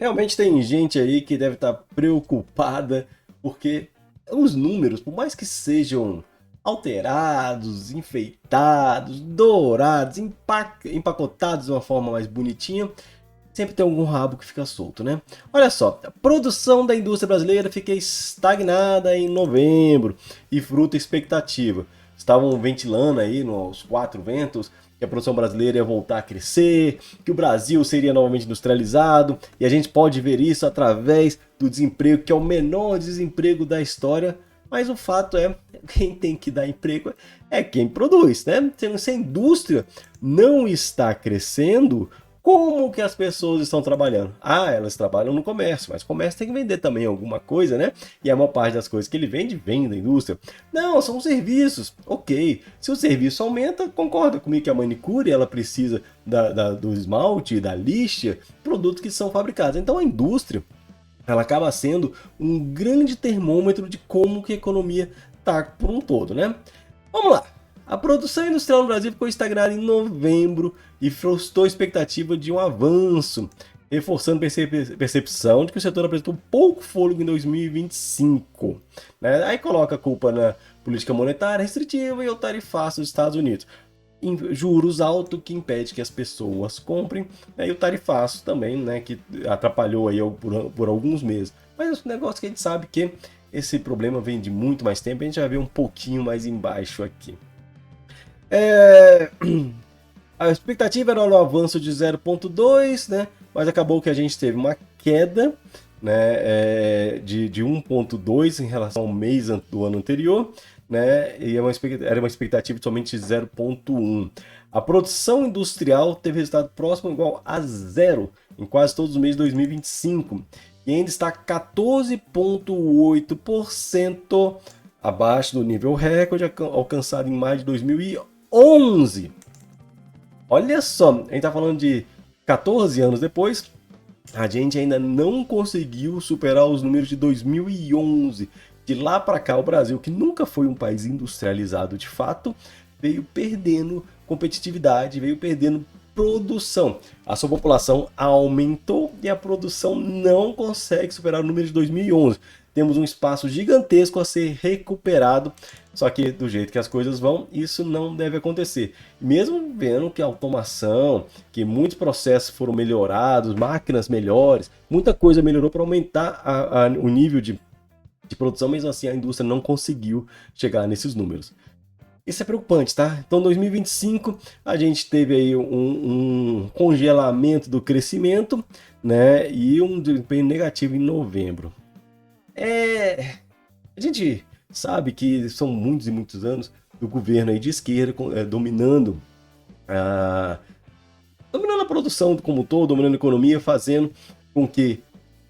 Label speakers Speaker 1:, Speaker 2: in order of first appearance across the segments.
Speaker 1: realmente tem gente aí que deve estar preocupada porque os números, por mais que sejam alterados, enfeitados, dourados, empacotados de uma forma mais bonitinha, sempre tem algum rabo que fica solto, né? Olha só, a produção da indústria brasileira fica estagnada em novembro e fruta expectativa. Estavam ventilando aí nos quatro ventos que a produção brasileira ia voltar a crescer, que o Brasil seria novamente industrializado, e a gente pode ver isso através do desemprego, que é o menor desemprego da história. Mas o fato é, quem tem que dar emprego é quem produz, né? Se a indústria não está crescendo, como que as pessoas estão trabalhando? Ah, elas trabalham no comércio, mas o comércio tem que vender também alguma coisa, né? E a maior parte das coisas que ele vende, vem da indústria. Não, são serviços. Ok, se o serviço aumenta, concorda comigo que a manicure, ela precisa do esmalte, da lixa, produtos que são fabricados. Então a indústria, ela acaba sendo um grande termômetro de como que a economia está por um todo, né? Vamos lá. A produção industrial no Brasil ficou estagnada em novembro e frustrou a expectativa de um avanço, reforçando a percepção de que o setor apresentou pouco fôlego em 2025. Né? Aí coloca a culpa na política monetária restritiva e o tarifaço dos Estados Unidos. Juros altos que impede que as pessoas comprem, né? E o tarifaço também, né, que atrapalhou aí por alguns meses. Mas é um negócio que a gente sabe que esse problema vem de muito mais tempo, a gente vai ver um pouquinho mais embaixo aqui. A expectativa era um avanço de 0,2, né? Mas acabou que a gente teve uma queda, né, de 1,2 em relação ao mês do ano anterior, né? E era uma expectativa de somente 0,1. A produção industrial teve resultado próximo ou igual a zero em quase todos os meses de 2025 e ainda está 14,8% abaixo do nível recorde alcançado em maio de 2011. Olha só, a gente está falando de 14 anos depois, a gente ainda não conseguiu superar os números de 2011. De lá para cá, o Brasil, que nunca foi um país industrializado de fato, veio perdendo competitividade, veio perdendo produção. A sua população aumentou e a produção não consegue superar o número de 2011. Temos um espaço gigantesco a ser recuperado, só que do jeito que as coisas vão, isso não deve acontecer. Mesmo vendo que a automação, que muitos processos foram melhorados, máquinas melhores, muita coisa melhorou para aumentar o nível de produção, mesmo assim a indústria não conseguiu chegar nesses números. Isso é preocupante, tá? Então, em 2025, a gente teve aí um congelamento do crescimento, né? E um desempenho negativo em novembro. A gente sabe que são muitos e muitos anos do governo aí de esquerda dominando a produção como um todo, dominando a economia, fazendo com que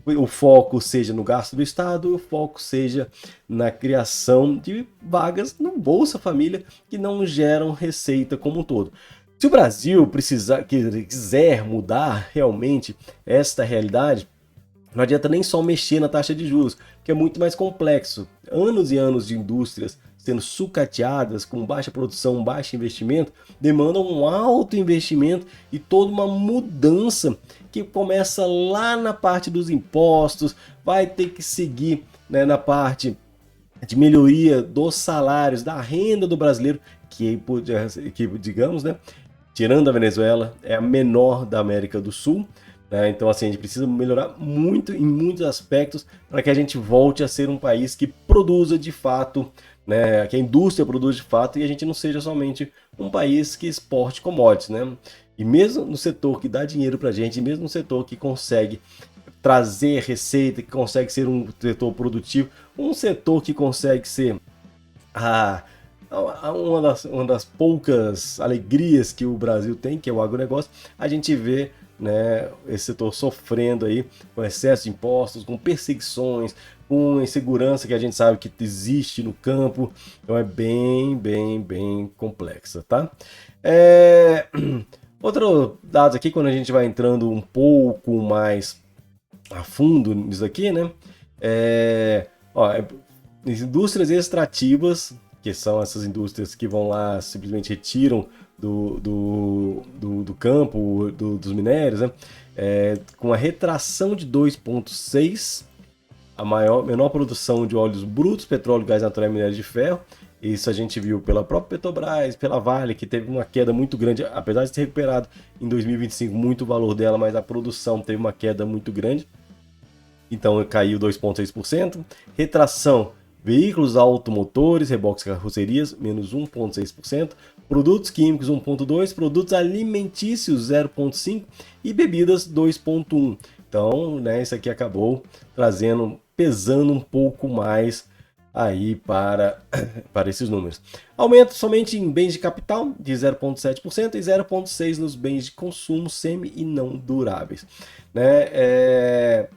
Speaker 1: o foco seja no gasto do Estado e o foco seja na criação de vagas no Bolsa Família que não geram receita como um todo. Se o Brasil quiser mudar realmente esta realidade, não adianta nem só mexer na taxa de juros, que é muito mais complexo. Anos e anos de indústrias sendo sucateadas, com baixa produção, baixo investimento, demandam um alto investimento e toda uma mudança que começa lá na parte dos impostos, vai ter que seguir, né, na parte de melhoria dos salários, da renda do brasileiro, que digamos, né, tirando a Venezuela, é a menor da América do Sul. Então, assim, a gente precisa melhorar muito em muitos aspectos para que a gente volte a ser um país que produza de fato, né, que a indústria produza de fato e a gente não seja somente um país que exporte commodities, né? E mesmo no setor que dá dinheiro para a gente, mesmo no setor que consegue trazer receita, que consegue ser um setor produtivo, um setor que consegue ser uma das poucas alegrias que o Brasil tem, que é o agronegócio, a gente vê, né, esse setor sofrendo aí com excesso de impostos, com perseguições, com insegurança que a gente sabe que existe no campo. Então é bem complexa, tá? Outro dado aqui, quando a gente vai entrando um pouco mais a fundo nisso aqui, né? Indústrias extrativas, que são essas indústrias que vão lá, simplesmente retiram do campo, dos minérios, né? Com a retração de 2,6, a menor produção de óleos brutos, petróleo, gás natural e minério de ferro. Isso a gente viu pela própria Petrobras, pela Vale, que teve uma queda muito grande, apesar de ter recuperado em 2025 muito o valor dela, mas a produção teve uma queda muito grande. Então caiu 2,6%. Retração, veículos automotores, reboques, carrocerias, menos 1,6%. Produtos químicos, 1,2%. Produtos alimentícios, 0,5%. E bebidas, 2,1%. Então, né, isso aqui acabou pesando um pouco mais aí para esses números. Aumento somente em bens de capital, de 0,7%, e 0,6% nos bens de consumo semi e não duráveis. Né?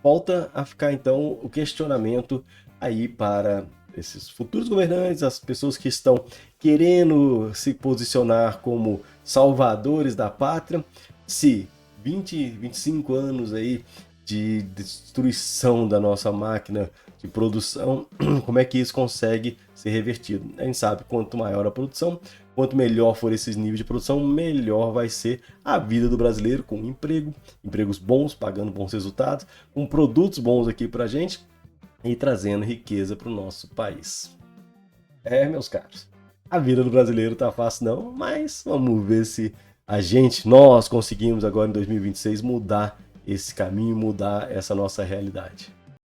Speaker 1: Volta a ficar então o questionamento aí para esses futuros governantes, as pessoas que estão querendo se posicionar como salvadores da pátria, se 25 anos aí de destruição da nossa máquina de produção, como é que isso consegue ser revertido? A gente sabe, quanto maior a produção, quanto melhor for esses níveis de produção, melhor vai ser a vida do brasileiro, com emprego, empregos bons, pagando bons resultados, com produtos bons aqui pra gente e trazendo riqueza para o nosso país. Meus caros, a vida do brasileiro tá fácil não, mas vamos ver se nós conseguimos agora em 2026 mudar esse caminho, mudar essa nossa realidade.